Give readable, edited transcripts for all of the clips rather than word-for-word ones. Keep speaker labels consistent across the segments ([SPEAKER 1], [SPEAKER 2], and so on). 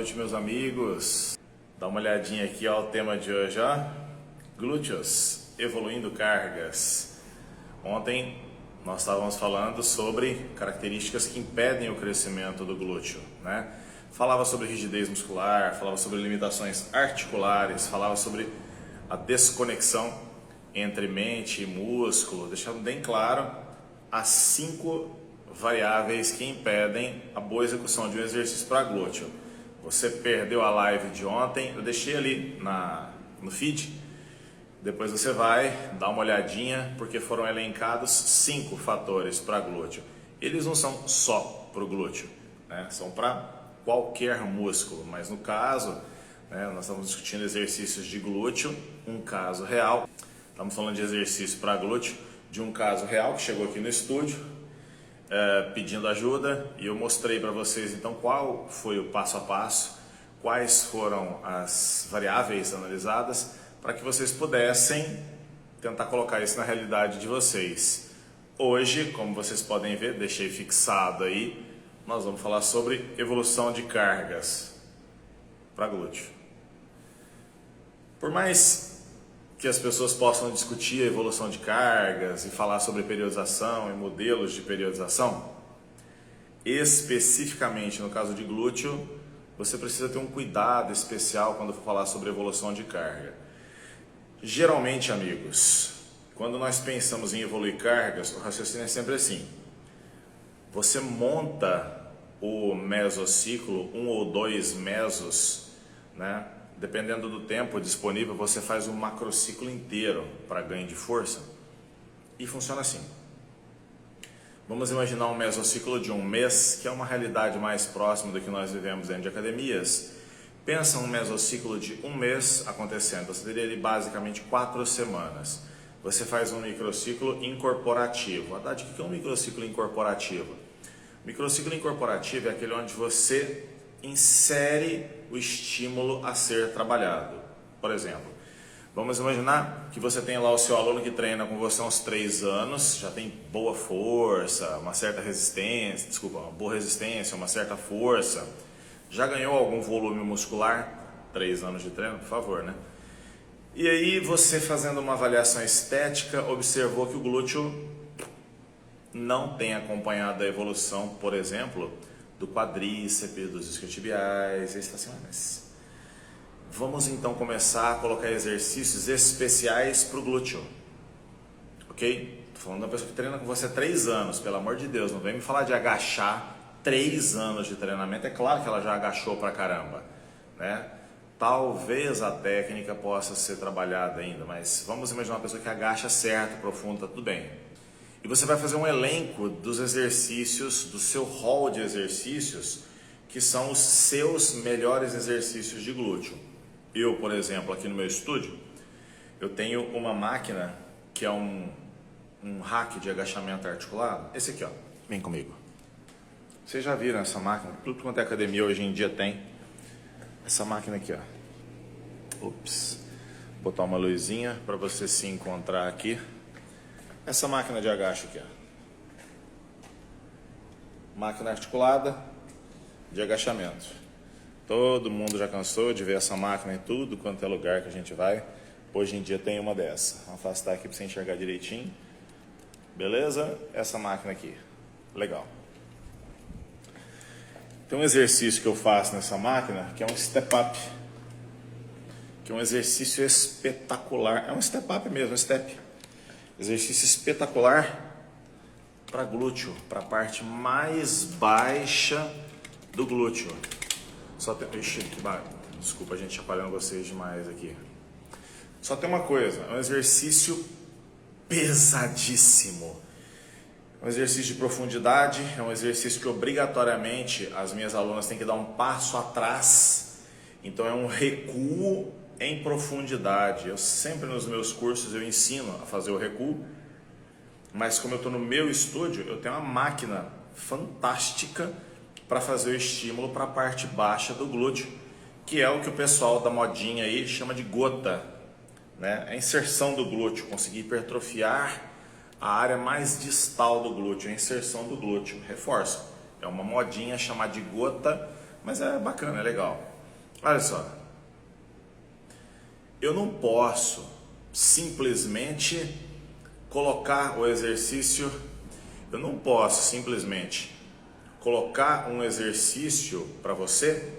[SPEAKER 1] noite, meus amigos. Dá uma olhadinha aqui ao tema de hoje, ó. Glúteos, evoluindo cargas. Ontem nós estávamos falando sobre características que impedem o crescimento do glúteo, né? Falava sobre rigidez muscular, falava sobre limitações articulares, falava sobre a desconexão entre mente e músculo, deixando bem claro as 5 variáveis que impedem a boa execução de um exercício para glúteo. Você perdeu a live de ontem, eu deixei ali no feed. Depois você vai dar uma olhadinha, porque foram elencados 5 fatores para glúteo. Eles não são só para o glúteo, né? São para qualquer músculo, mas no caso, né, nós estamos discutindo exercícios de glúteo, um caso real. Estamos falando de exercício para glúteo, de um caso real que chegou aqui no estúdio, pedindo ajuda, e eu mostrei para vocês então qual foi o passo a passo, quais foram as variáveis analisadas, para que vocês pudessem tentar colocar isso na realidade de vocês. Hoje, como vocês podem ver, deixei fixado aí, nós vamos falar sobre evolução de cargas para glúteo. Por mais que as pessoas possam discutir a evolução de cargas e falar sobre periodização e modelos de periodização, especificamente no caso de glúteo, você precisa ter um cuidado especial quando for falar sobre evolução de carga. Geralmente, amigos, quando nós pensamos em evoluir cargas, o raciocínio é sempre assim. Você monta o mesociclo, 1 ou 2 mesos, né? Dependendo do tempo disponível, você faz um macrociclo inteiro para ganho de força e funciona assim. Vamos imaginar um mesociclo de 1 mês, que é uma realidade mais próxima do que nós vivemos dentro de academias. Pensa um mesociclo de 1 mês acontecendo, você teria ali basicamente 4 semanas. Você faz um microciclo incorporativo. Haddad, o que é um microciclo incorporativo? O microciclo incorporativo é aquele onde você insere o estímulo a ser trabalhado. Por exemplo, vamos imaginar que você tem lá o seu aluno que treina com você há uns 3 anos, já tem boa força, uma certa resistência, uma boa resistência, uma certa força, já ganhou algum volume muscular, 3 anos de treino, por favor, né? E aí você, fazendo uma avaliação estética, observou que o glúteo não tem acompanhado a evolução, por exemplo, do quadríceps, dos isquiotibiais. Aí você fala assim, mas vamos então começar a colocar exercícios especiais para o glúteo, ok? Estou falando de uma pessoa que treina com você há 3 anos, pelo amor de Deus, não vem me falar de agachar. 3 anos de treinamento, é claro que ela já agachou pra caramba, né? Talvez a técnica possa ser trabalhada ainda, mas vamos imaginar uma pessoa que agacha certo, profundo, tá tudo bem. E você vai fazer um elenco dos exercícios, do seu hall de exercícios, que são os seus melhores exercícios de glúteo. Eu, por exemplo, aqui no meu estúdio, eu tenho uma máquina que é um rack de agachamento articulado. Esse aqui, ó, vem comigo. Vocês já viram essa máquina? Tudo quanto é academia hoje em dia tem. Essa máquina aqui, ó. Ups. Vou botar uma luzinha para você se encontrar aqui. Essa máquina de agacho aqui, ó. Máquina articulada de agachamento. Todo mundo já cansou de ver essa máquina em tudo quanto é lugar que a gente vai. Hoje em dia tem uma dessa. Vou afastar aqui para você enxergar direitinho. Beleza? Essa máquina aqui. Legal. Tem um exercício que eu faço nessa máquina, que é um step up, que é um exercício espetacular. É um step up mesmo, um step. Exercício espetacular para glúteo, para a parte mais baixa do glúteo. Só tem... Ixi, desculpa, a gente chacoalhando vocês demais aqui. Só tem uma coisa, é um exercício pesadíssimo. É um exercício de profundidade, é um exercício que obrigatoriamente as minhas alunas têm que dar um passo atrás. Então é um recuo em profundidade. Eu sempre nos meus cursos eu ensino a fazer o recuo, mas como eu estou no meu estúdio, eu tenho uma máquina fantástica para fazer o estímulo para a parte baixa do glúteo, que é o que o pessoal da modinha aí chama de gota, né? A inserção do glúteo, conseguir hipertrofiar a área mais distal do glúteo, a inserção do glúteo. Reforço, é uma modinha chamada de gota, mas é bacana, é legal. Olha só, eu não posso simplesmente colocar o exercício, eu não posso simplesmente colocar um exercício para você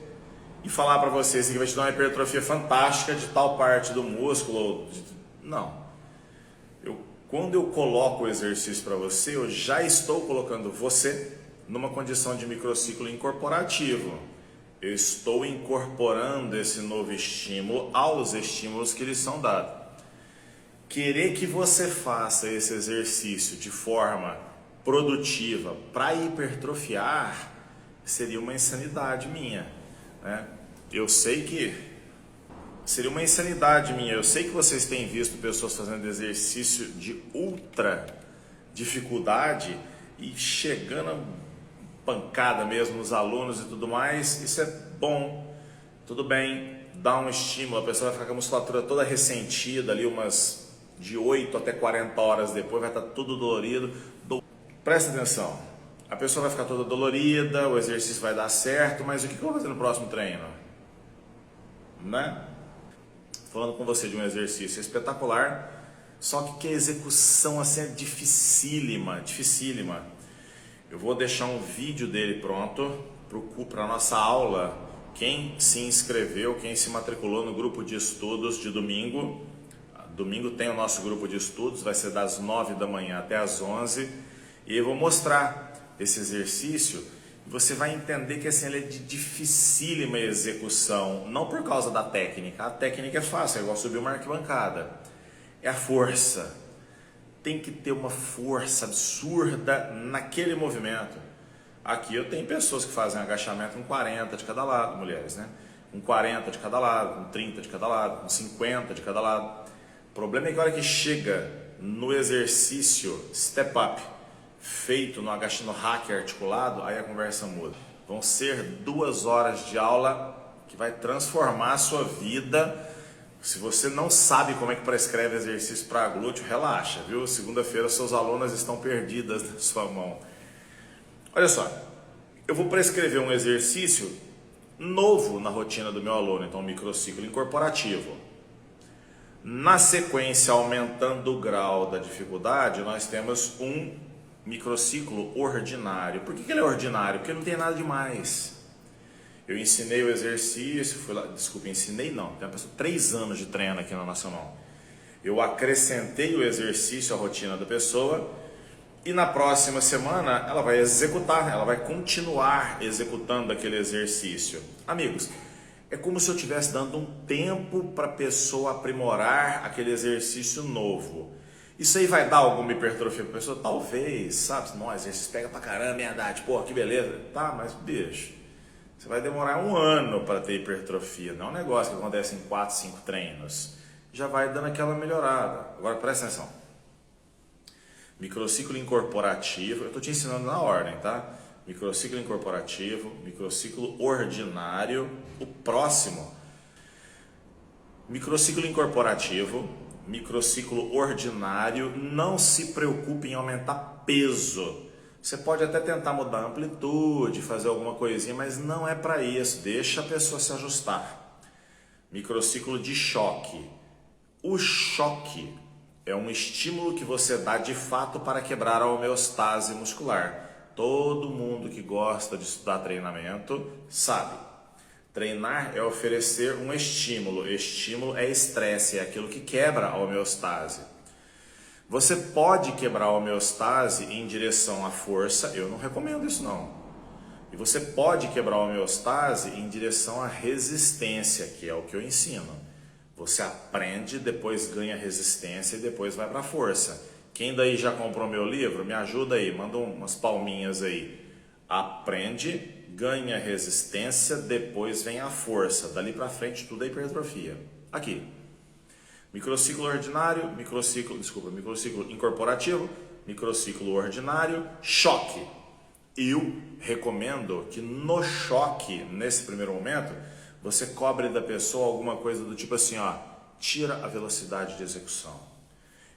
[SPEAKER 1] e falar para você que vai te dar uma hipertrofia fantástica de tal parte do músculo. Não. Quando eu coloco o exercício para você, eu já estou colocando você numa condição de microciclo incorporativo. Eu estou incorporando esse novo estímulo aos estímulos que lhes são dados. Querer que você faça esse exercício de forma produtiva para hipertrofiar seria uma insanidade minha, né? Eu sei que seria uma insanidade minha. Eu sei que vocês têm visto pessoas fazendo exercício de ultra dificuldade e chegando a pancada mesmo nos alunos e tudo mais. Isso é bom, tudo bem, dá um estímulo, a pessoa vai ficar com a musculatura toda ressentida ali, umas de 8 até 40 horas depois, vai estar tudo dolorido. Presta atenção, a pessoa vai ficar toda dolorida, o exercício vai dar certo, mas o que eu vou fazer no próximo treino? Né? Falando com você de um exercício espetacular, só que a execução assim é dificílima, dificílima. Eu vou deixar um vídeo dele pronto para a nossa aula. Quem se inscreveu, quem se matriculou no grupo de estudos de domingo, domingo tem o nosso grupo de estudos, vai ser das 9 da manhã até as 11, e eu vou mostrar esse exercício. Você vai entender que assim, ele é de dificílima execução, não por causa da técnica. A técnica é fácil, é igual subir uma arquibancada. É a força. Tem que ter uma força absurda naquele movimento. Aqui eu tenho pessoas que fazem agachamento com 40 de cada lado, mulheres, né? Com 40 de cada lado, com 30 de cada lado, com 50 de cada lado. O problema é que a hora que chega no exercício step up, feito no hack articulado, aí a conversa muda. Vão ser 2 horas de aula que vai transformar a sua vida. Se você não sabe como é que prescreve exercício para glúteo, relaxa, viu? Segunda-feira seus alunos estão perdidas na sua mão. Olha só, eu vou prescrever um exercício novo na rotina do meu aluno, então um microciclo incorporativo. Na sequência, aumentando o grau da dificuldade, nós temos um microciclo ordinário. Por que ele é ordinário? Porque não tem nada demais. Eu ensinei o exercício, fui lá, desculpa, ensinei não, tem uma pessoa 3 anos de treino aqui na nossa mão. Eu acrescentei o exercício à rotina da pessoa e na próxima semana ela vai executar, ela vai continuar executando aquele exercício. Amigos, é como se eu estivesse dando um tempo para a pessoa aprimorar aquele exercício novo. Isso aí vai dar alguma hipertrofia para a pessoa? Talvez, sabe? Não, exercício pega pra caramba, minha idade, pô, que beleza. Tá, mas bicho, você vai demorar 1 ano para ter hipertrofia. Não é um negócio que acontece em 4, 5 treinos. Já vai dando aquela melhorada. Agora presta atenção. Microciclo incorporativo, eu estou te ensinando na ordem, tá? Microciclo incorporativo, microciclo ordinário, o próximo. Microciclo incorporativo, microciclo ordinário, não se preocupe em aumentar peso. Você pode até tentar mudar a amplitude, fazer alguma coisinha, mas não é para isso, deixa a pessoa se ajustar. Microciclo de choque. O choque é um estímulo que você dá de fato para quebrar a homeostase muscular. Todo mundo que gosta de estudar treinamento sabe. Treinar é oferecer um estímulo. Estímulo é estresse, é aquilo que quebra a homeostase. Você pode quebrar a homeostase em direção à força, eu não recomendo isso não. E você pode quebrar a homeostase em direção à resistência, que é o que eu ensino. Você aprende, depois ganha resistência e depois vai para a força. Quem daí já comprou meu livro, me ajuda aí, manda umas palminhas aí. Aprende, ganha resistência, depois vem a força. Dali para frente tudo é hipertrofia. Aqui. Microciclo ordinário, microciclo incorporativo, microciclo ordinário, choque. Eu recomendo que no choque, nesse primeiro momento, você cobre da pessoa alguma coisa do tipo assim, ó, tira a velocidade de execução.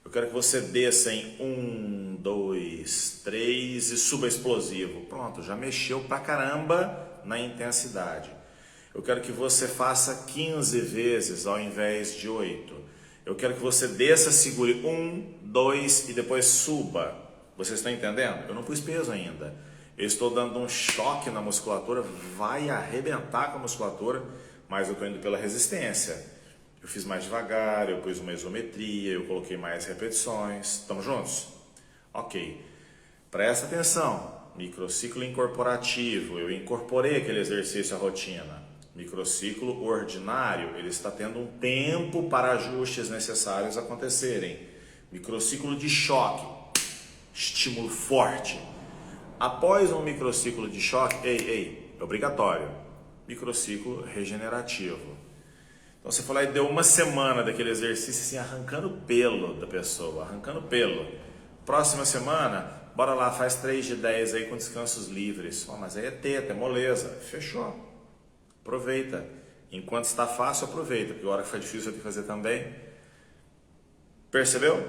[SPEAKER 1] Eu quero que você desça em 1, 2, 3 e suba explosivo. Pronto, já mexeu pra caramba na intensidade. Eu quero que você faça 15 vezes ao invés de 8. Eu quero que você desça, segure 1, 2 e depois suba. Vocês estão entendendo? Eu não pus peso ainda. Eu estou dando um choque na musculatura, vai arrebentar com a musculatura, mas eu estou indo pela resistência. Eu fiz mais devagar, eu pus uma isometria, eu coloquei mais repetições. Estamos juntos? Ok. Presta atenção. Microciclo incorporativo. Eu incorporei aquele exercício à rotina. Microciclo ordinário, ele está tendo um tempo para ajustes necessários acontecerem. Microciclo de choque, estímulo forte. Após um microciclo de choque, obrigatório, microciclo regenerativo. Então você foi lá e deu uma semana daquele exercício assim, arrancando pelo da pessoa, arrancando pelo. Próxima semana, bora lá, faz 3 de 10 aí com descansos livres. Oh, mas aí é teta, é moleza. Fechou. Aproveita. Enquanto está fácil, aproveita, porque a hora que for difícil eu tenho que fazer também. Percebeu?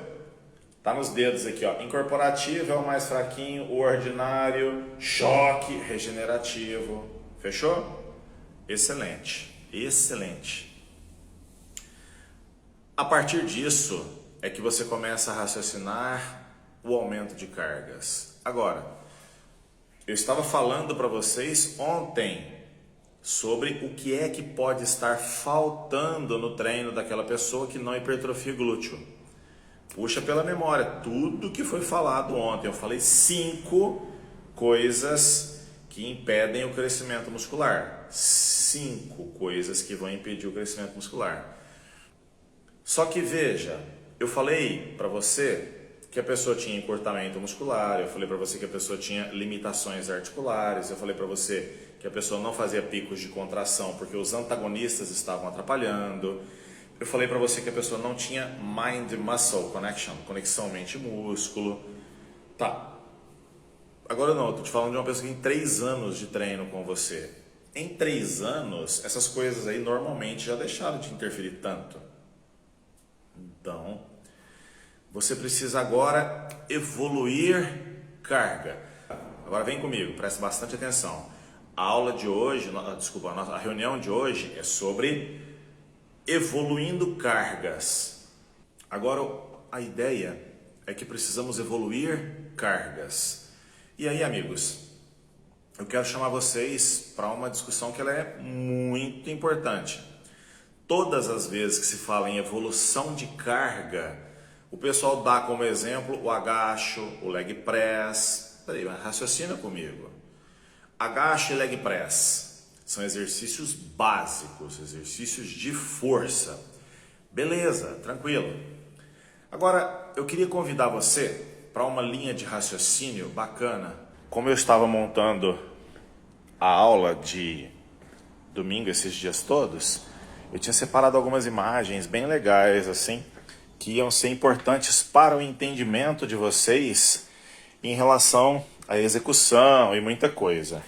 [SPEAKER 1] Tá nos dedos aqui, ó. Incorporativo é o mais fraquinho, o ordinário, choque, regenerativo. Fechou? Excelente. Excelente. A partir disso é que você começa a raciocinar o aumento de cargas. Agora, eu estava falando para vocês ontem sobre o que é que pode estar faltando no treino daquela pessoa que não hipertrofia glúteo. Puxa pela memória tudo que foi falado ontem. Eu falei 5 coisas que impedem o crescimento muscular. 5 coisas que vão impedir o crescimento muscular. Só que veja, eu falei para você que a pessoa tinha encurtamento muscular, eu falei para você que a pessoa tinha limitações articulares, eu falei para você que a pessoa não fazia picos de contração porque os antagonistas estavam atrapalhando. Eu falei para você que a pessoa não tinha mind-muscle connection, conexão mente-músculo. Tá. Agora não, eu tô te falando de uma pessoa que tem 3 anos de treino com você. Em 3 anos, essas coisas aí normalmente já deixaram de interferir tanto. Então, você precisa agora evoluir carga. Agora vem comigo, preste bastante atenção. A aula de hoje, a reunião de hoje é sobre evoluindo cargas. Agora, a ideia é que precisamos evoluir cargas. E aí, amigos, eu quero chamar vocês para uma discussão que ela é muito importante. Todas as vezes que se fala em evolução de carga, o pessoal dá como exemplo o agacho, o leg press. Peraí, raciocina comigo. Agacho e leg press são exercícios básicos, exercícios de força. Beleza, tranquilo. Agora, eu queria convidar você para uma linha de raciocínio bacana. Como eu estava montando a aula de domingo esses dias todos, eu tinha separado algumas imagens bem legais, assim, que iam ser importantes para o entendimento de vocês em relação à execução e muita coisa.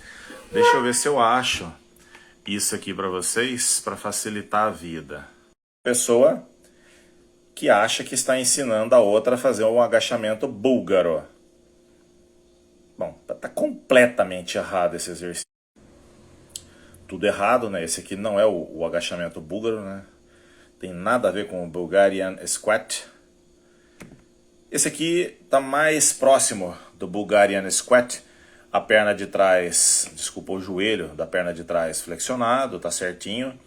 [SPEAKER 1] Deixa eu ver se eu acho isso aqui para vocês, para facilitar a vida. Pessoa que acha que está ensinando a outra a fazer um agachamento búlgaro. Bom, tá completamente errado esse exercício. Tudo errado, né? Esse aqui não é o agachamento búlgaro, né? Tem nada a ver com o Bulgarian Squat. Esse aqui está mais próximo do Bulgarian Squat. A perna de trás, desculpa, o joelho da perna de trás flexionado, tá certinho.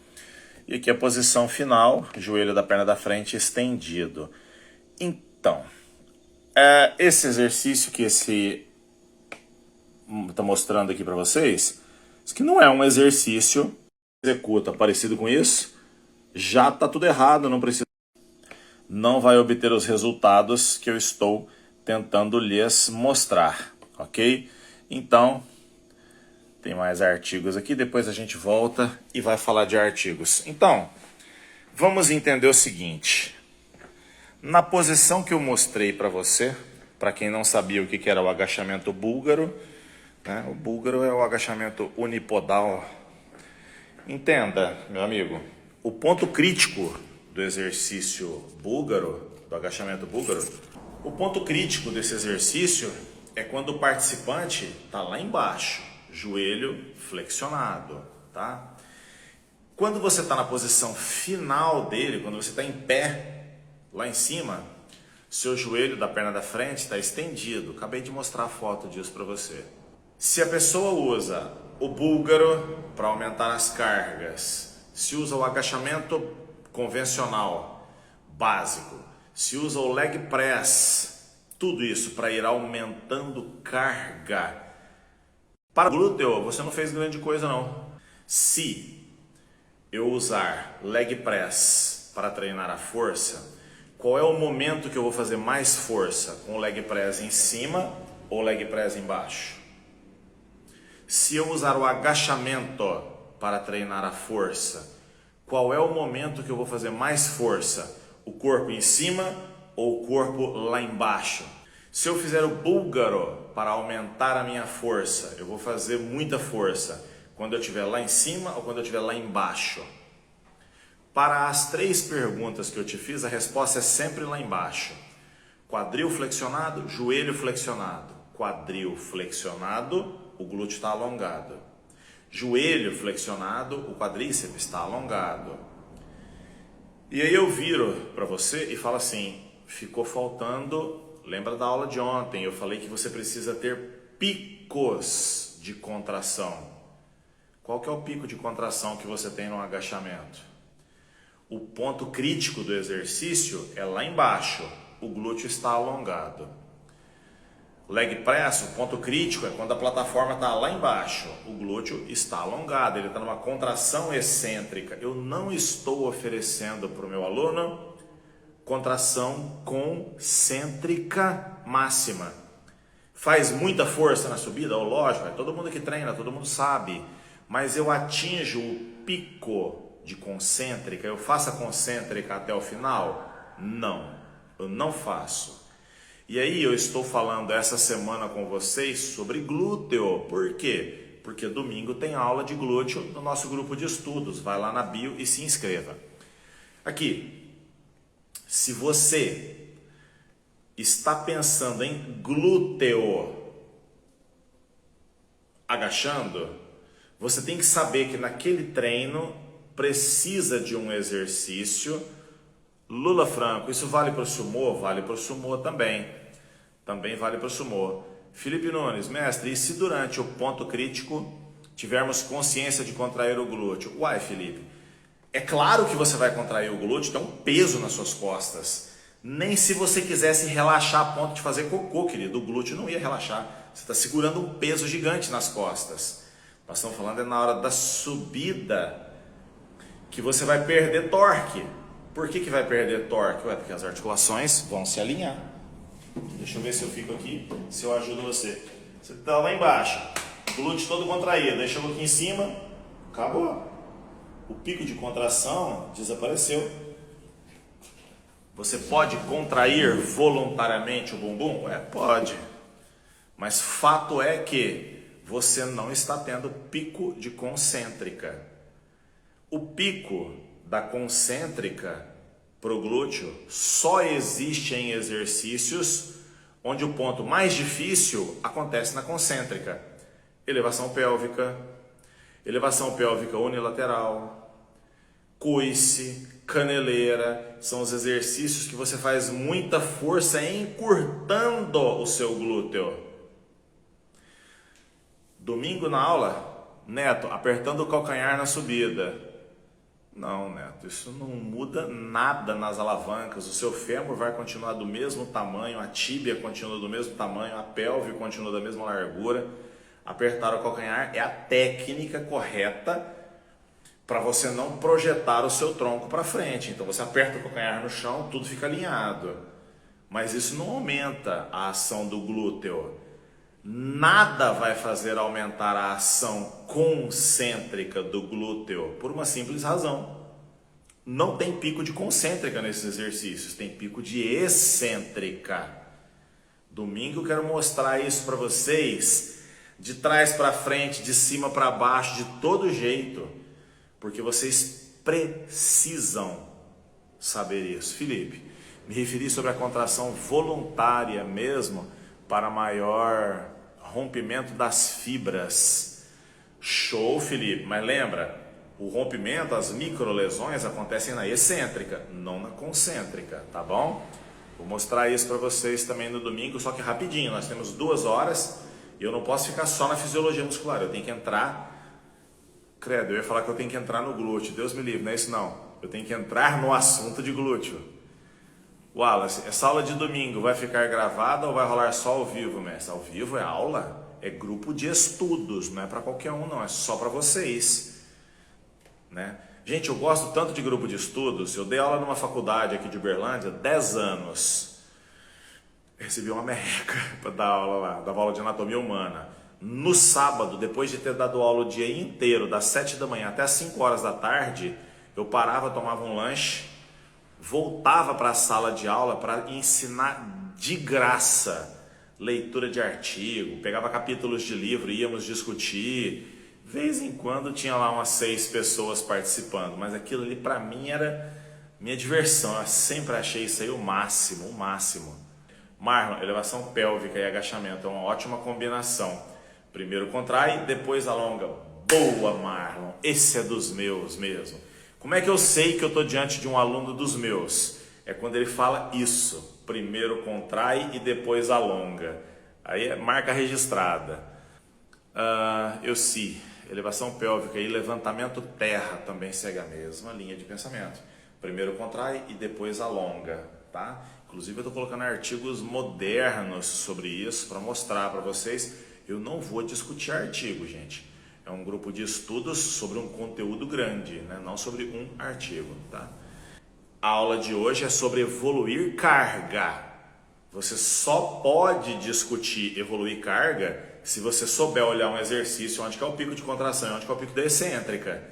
[SPEAKER 1] E aqui a posição final, joelho da perna da frente estendido. Então, esse exercício que esse está mostrando aqui para vocês, isso que não é um exercício que executa parecido com isso, já está tudo errado, não vai obter os resultados que eu estou tentando lhes mostrar, ok? Então, tem mais artigos aqui, depois a gente volta e vai falar de artigos. Então, vamos entender o seguinte. Na posição que eu mostrei para você, para quem não sabia o que era o agachamento búlgaro, né? O búlgaro é o agachamento unipodal. Entenda, meu amigo, o ponto crítico do exercício búlgaro, do agachamento búlgaro, o ponto crítico desse exercício é quando o participante está lá embaixo, joelho flexionado, tá? Quando você está na posição final dele, quando você está em pé, lá em cima, seu joelho da perna da frente está estendido. Acabei de mostrar a foto disso para você. Se a pessoa usa o búlgaro para aumentar as cargas, se usa o agachamento convencional, básico, se usa o leg press, tudo isso para ir aumentando carga, para o glúteo você não fez grande coisa não. Se eu usar leg press para treinar a força, qual é o momento que eu vou fazer mais força? Com o leg press em cima ou leg press embaixo? Se eu usar o agachamento para treinar a força, qual é o momento que eu vou fazer mais força? O corpo em cima ou o corpo lá embaixo? Se eu fizer o búlgaro para aumentar a minha força, eu vou fazer muita força quando eu estiver lá em cima ou quando eu estiver lá embaixo? Para as 3 perguntas que eu te fiz, a resposta é sempre lá embaixo. Quadril flexionado, joelho flexionado. Quadril flexionado, o glúteo está alongado. Joelho flexionado, o quadríceps está alongado. E aí eu viro para você e falo assim, ficou faltando, lembra da aula de ontem, eu falei que você precisa ter picos de contração. Qual que é o pico de contração que você tem no agachamento? O ponto crítico do exercício é lá embaixo, o glúteo está alongado. Leg press, o ponto crítico é quando a plataforma está lá embaixo, o glúteo está alongado, ele está numa contração excêntrica. Eu não estou oferecendo para o meu aluno contração concêntrica máxima. Faz muita força na subida? Lógico, é todo mundo que treina, todo mundo sabe. Mas eu atinjo o pico de concêntrica, eu faço a concêntrica até o final? Não, eu não faço. E aí eu estou falando essa semana com vocês sobre glúteo. Por quê? Porque domingo tem aula de glúteo no nosso grupo de estudos. Vai lá na bio e se inscreva. Aqui, se você está pensando em glúteo agachando, você tem que saber que naquele treino precisa de um exercício. Lula Franco, isso vale para o sumô? Vale para o sumô também. Também vale para o sumô. Felipe Nunes, mestre, e se durante o ponto crítico tivermos consciência de contrair o glúteo? Uai, Felipe, é claro que você vai contrair o glúteo, tem um peso nas suas costas. Nem se você quisesse relaxar a ponto de fazer cocô, querido, o glúteo não ia relaxar. Você está segurando um peso gigante nas costas. Nós estamos falando é na hora da subida que você vai perder torque. Por que vai perder torque? Ué, porque as articulações vão se alinhar. Deixa eu ver se eu fico aqui, se eu ajudo você. Você está lá embaixo, glúteo todo contraído, aí chegou aqui em cima, acabou. O pico de contração desapareceu. Você pode contrair voluntariamente o bumbum? Pode. Mas fato é que você não está tendo pico de concêntrica. O pico da concêntrica para o glúteo só existe em exercícios onde o ponto mais difícil acontece na concêntrica. Elevação pélvica unilateral, coice, caneleira, são os exercícios que você faz muita força encurtando o seu glúteo. Domingo na aula, Neto, apertando o calcanhar na subida. Não, Neto, isso não muda nada nas alavancas. O seu fêmur vai continuar do mesmo tamanho, a tíbia continua do mesmo tamanho, a pelve continua da mesma largura. Apertar o calcanhar é a técnica correta para você não projetar o seu tronco para frente. Então você aperta o calcanhar no chão, tudo fica alinhado. Mas isso não aumenta a ação do glúteo. Nada vai fazer aumentar a ação concêntrica do glúteo por uma simples razão. Não tem pico de concêntrica nesses exercícios, tem pico de excêntrica. Domingo eu quero mostrar isso para vocês, de trás para frente, de cima para baixo, de todo jeito, porque vocês precisam saber isso. Felipe, me referi sobre a contração voluntária mesmo, para maior rompimento das fibras. Show, Felipe, mas lembra, O rompimento, as microlesões acontecem na excêntrica, não na concêntrica, tá bom? Vou mostrar isso para vocês também no domingo, só que rapidinho. Nós temos 2 horas e eu não posso ficar só na fisiologia muscular, eu tenho que entrar... Credo, eu ia falar que eu tenho que entrar no glúteo, Deus me livre, não é isso não. Eu tenho que entrar no assunto de glúteo. Wallace, essa aula de domingo vai ficar gravada ou vai rolar só ao vivo, mestre? Ao vivo é aula? É grupo de estudos, não é para qualquer um não, é só para vocês. Né? Gente, eu gosto tanto de grupo de estudos, eu dei aula numa faculdade aqui de Uberlândia, 10 anos. Recebi uma merreca para dar aula lá, dava aula de anatomia humana. No sábado, depois de ter dado aula o dia inteiro, das 7 da manhã até as 5 horas da tarde, eu parava, tomava um lanche, voltava para a sala de aula para ensinar de graça leitura de artigo, pegava capítulos de livro, íamos discutir. De vez em quando tinha lá umas 6 pessoas participando, mas aquilo ali para mim era minha diversão, eu sempre achei isso aí o máximo, o máximo. Marlon, elevação pélvica e agachamento é uma ótima combinação. Primeiro contrai, depois alonga. Boa, Marlon, esse é dos meus mesmo. Como é que eu sei que eu estou diante de um aluno dos meus? É quando ele fala isso, primeiro contrai e depois alonga. Aí é marca registrada. Eu sim, elevação pélvica e levantamento terra também segue a mesma linha de pensamento. Primeiro contrai e depois alonga, tá? Inclusive eu estou colocando artigos modernos sobre isso para mostrar para vocês. Eu não vou discutir artigo, gente. É um grupo de estudos sobre um conteúdo grande, né? Não sobre um artigo, tá? A aula de hoje é sobre evoluir carga. Você só pode discutir evoluir carga se você souber olhar um exercício onde que é o pico de contração e onde que é o pico da excêntrica.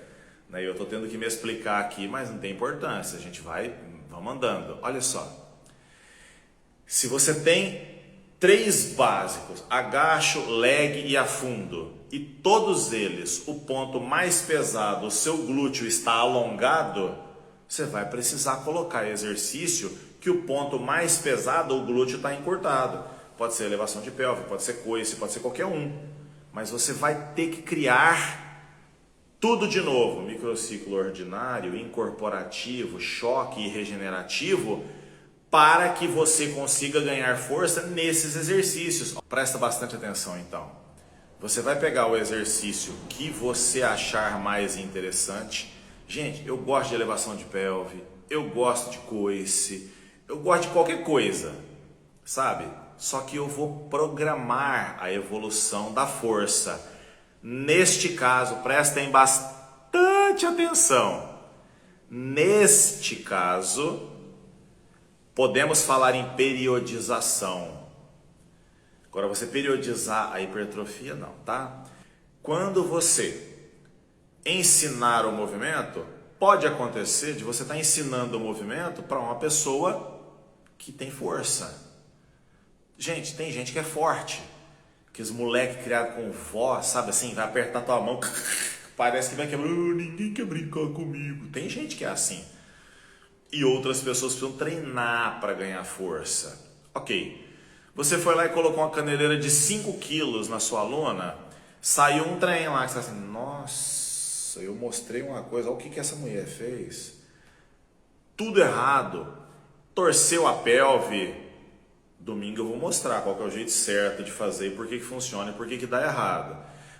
[SPEAKER 1] Eu estou tendo que me explicar aqui, mas não tem importância. A gente vamos andando. Olha só. Se você tem 3 básicos, agacho, leg e afundo, e todos eles, o ponto mais pesado, o seu glúteo está alongado, você vai precisar colocar exercício que o ponto mais pesado, o glúteo está encurtado. Pode ser elevação de pelve, pode ser coice, pode ser qualquer um. Mas você vai ter que criar tudo de novo. Microciclo ordinário, incorporativo, choque e regenerativo, para que você consiga ganhar força nesses exercícios. Presta bastante atenção então. Você vai pegar o exercício que você achar mais interessante. Gente, eu gosto de elevação de pelve, eu gosto de coice, eu gosto de qualquer coisa, sabe? Só que eu vou programar a evolução da força. Neste caso, prestem bastante atenção. Neste caso, podemos falar em periodização. Agora, você periodizar a hipertrofia, não, tá? Quando você ensinar o movimento, pode acontecer de você estar ensinando o movimento para uma pessoa que tem força. Gente, tem gente que é forte. Aqueles moleque criado com vó, sabe assim, vai apertar tua mão, parece que vai quebrar, ninguém quer brincar comigo. Tem gente que é assim. E outras pessoas precisam treinar para ganhar força. Ok, você foi lá e colocou uma caneleira de 5 quilos na sua aluna, saiu um trem lá, que você está assim, nossa, eu mostrei uma coisa, olha o que essa mulher fez. Tudo errado, torceu a pelve. Domingo eu vou mostrar qual que é o jeito certo de fazer e por que funciona e por que dá errado.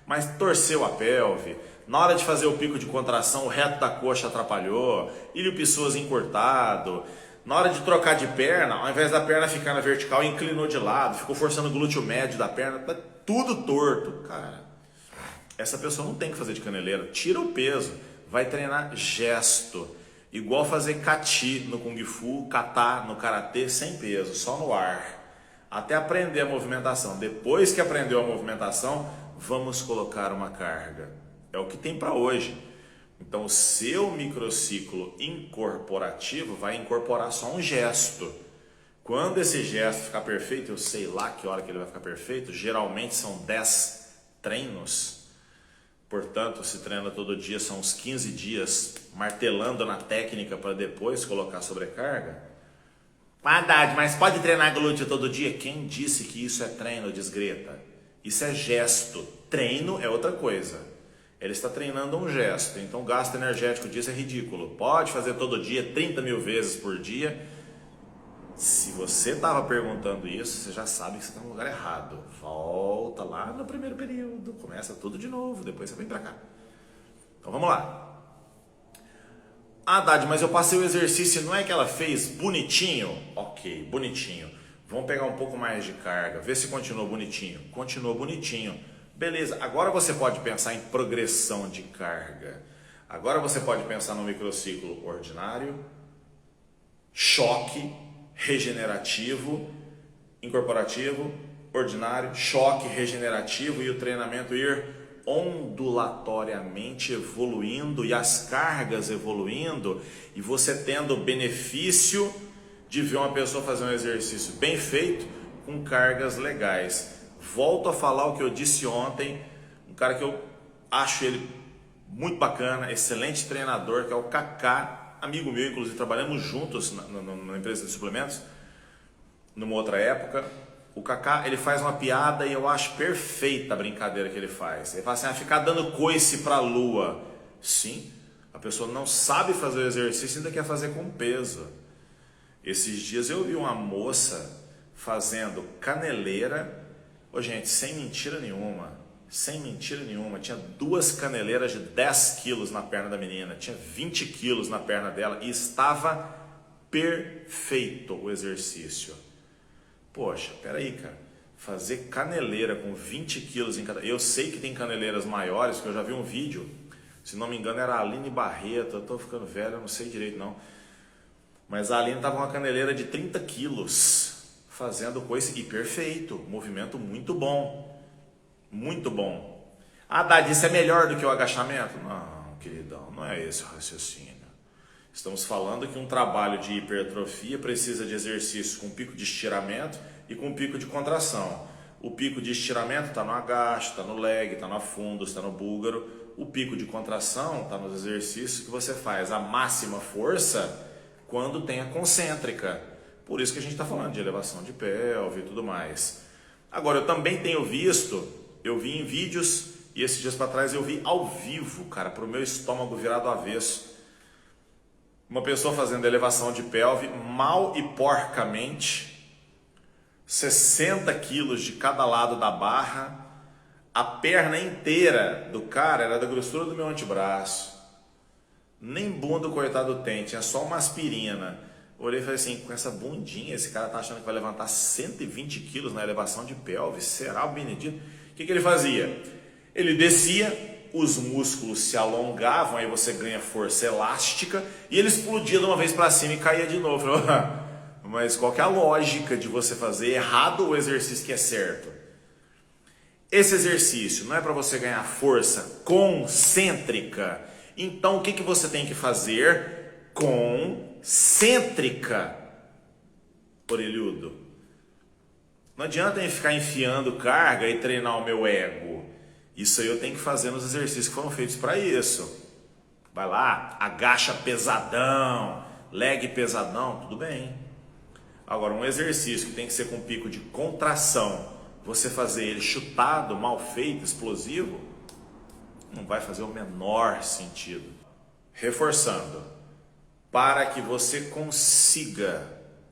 [SPEAKER 1] Mas torceu a pelve, na hora de fazer o pico de contração, o reto da coxa atrapalhou, ilho psoas encurtado. Na hora de trocar de perna, ao invés da perna ficar na vertical, inclinou de lado, ficou forçando o glúteo médio da perna, tá tudo torto. Cara, essa pessoa não tem que fazer de caneleira, tira o peso, vai treinar gesto. Igual fazer kati no Kung Fu, kata no Karatê sem peso, só no ar. Até aprender a movimentação. Depois que aprendeu a movimentação, vamos colocar uma carga. É o que tem para hoje. Então, o seu microciclo incorporativo vai incorporar só um gesto. Quando esse gesto ficar perfeito, eu sei lá que hora que ele vai ficar perfeito, geralmente são 10 treinos. Portanto, se treina todo dia, são uns 15 dias martelando na técnica para depois colocar sobrecarga. Haddad, mas pode treinar glúteo todo dia? Quem disse que isso é treino, desgreta? Isso é gesto. Treino é outra coisa. Ele está treinando um gesto, então o gasto energético disso é ridículo. Pode fazer todo dia, 30 mil vezes por dia. Se você estava perguntando isso, você já sabe que você está no lugar errado. Volta lá no primeiro período, começa tudo de novo, depois você vem para cá. Então vamos lá. Ah, Dade, mas eu passei o exercício, não é que ela fez bonitinho? Ok, bonitinho. Vamos pegar um pouco mais de carga, ver se continuou bonitinho. Continuou bonitinho. Beleza, agora você pode pensar em progressão de carga. Agora você pode pensar no microciclo ordinário, choque, regenerativo, incorporativo, ordinário, choque, regenerativo e o treinamento ir ondulatoriamente evoluindo e as cargas evoluindo e você tendo o benefício de ver uma pessoa fazer um exercício bem feito com cargas legais. Volto a falar o que eu disse ontem, um cara que eu acho ele muito bacana, excelente treinador, que é o Kaká, amigo meu, inclusive trabalhamos juntos na empresa de suplementos, numa outra época. O Kaká, ele faz uma piada e eu acho perfeita a brincadeira que ele faz. Ele fala assim, ficar dando coice para a lua. Sim, a pessoa não sabe fazer o exercício e ainda quer fazer com peso. Esses dias eu vi uma moça fazendo caneleira. Ô, gente, sem mentira nenhuma, tinha 2 caneleiras de 10 quilos na perna da menina, tinha 20 quilos na perna dela e estava perfeito o exercício. Poxa, peraí, cara, fazer caneleira com 20 quilos em cada... Eu sei que tem caneleiras maiores, porque eu já vi um vídeo, se não me engano era a Aline Barreto, eu tô ficando velho, eu não sei direito não, mas a Aline estava com uma caneleira de 30 quilos, fazendo coisa e perfeito, movimento muito bom, muito bom. Ah, Dade, isso é melhor do que o agachamento? Não, queridão, não é esse o raciocínio. Estamos falando que um trabalho de hipertrofia precisa de exercício com pico de estiramento e com pico de contração. O pico de estiramento está no agacho, está no leg, está no fundo, está no búlgaro. O pico de contração está nos exercícios que você faz a máxima força quando tem a concêntrica. Por isso que a gente está falando de elevação de pelve e tudo mais. Agora, eu também tenho visto, eu vi em vídeos e esses dias para trás eu vi ao vivo, cara, para o meu estômago virado avesso. Uma pessoa fazendo elevação de pelve mal e porcamente, 60 quilos de cada lado da barra, a perna inteira do cara era da grossura do meu antebraço. Nem bunda o coitado tem, tinha só uma aspirina. Olhei e falei assim, com essa bundinha, esse cara tá achando que vai levantar 120 quilos na elevação de pelve, será o Benedito? O que ele fazia? Ele descia, os músculos se alongavam, aí você ganha força elástica, e ele explodia de uma vez para cima e caía de novo. Mas qual que é a lógica de você fazer errado o exercício que é certo? Esse exercício não é para você ganhar força concêntrica. Então o que você tem que fazer? Concêntrica, orelhudo. Não adianta eu ficar enfiando carga e treinar o meu ego. Isso aí eu tenho que fazer nos exercícios que foram feitos para isso. Vai lá, agacha pesadão, leg pesadão, tudo bem. Agora, um exercício que tem que ser com pico de contração, você fazer ele chutado, mal feito, explosivo, não vai fazer o menor sentido. Reforçando, para que você consiga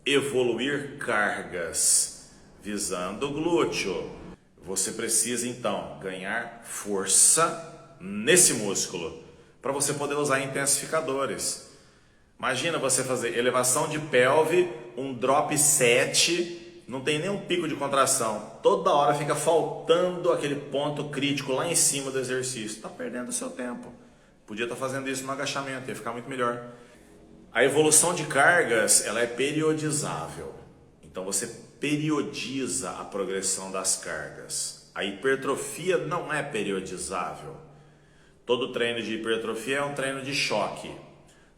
[SPEAKER 1] evoluir cargas visando o glúteo, você precisa então ganhar força nesse músculo para você poder usar intensificadores. Imagina você fazer elevação de pelve, um drop 7, não tem nenhum pico de contração. Toda hora fica faltando aquele ponto crítico lá em cima do exercício. Está perdendo o seu tempo. Podia estar fazendo isso no agachamento, ia ficar muito melhor. A evolução de cargas, ela é periodizável. Então você periodiza a progressão das cargas. A hipertrofia não é periodizável. Todo treino de hipertrofia é um treino de choque.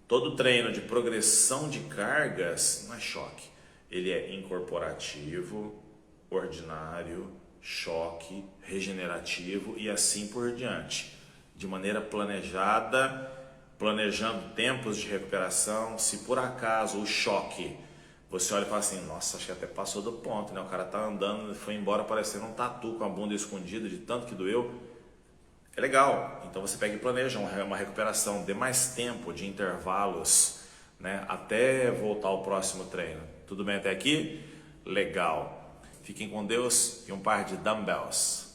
[SPEAKER 1] Todo treino de progressão de cargas não é choque. Ele é incorporativo, ordinário, choque, regenerativo e assim por diante. De maneira planejada, planejando tempos de recuperação. Se por acaso o choque, você olha e fala assim, nossa, acho que até passou do ponto, né? O cara tá andando, foi embora parecendo um tatu com a bunda escondida de tanto que doeu. É legal, então você pega e planeja uma recuperação, dê mais tempo de intervalos, né, até voltar ao próximo treino. Tudo bem até aqui? Legal. Fiquem com Deus e um par de dumbbells.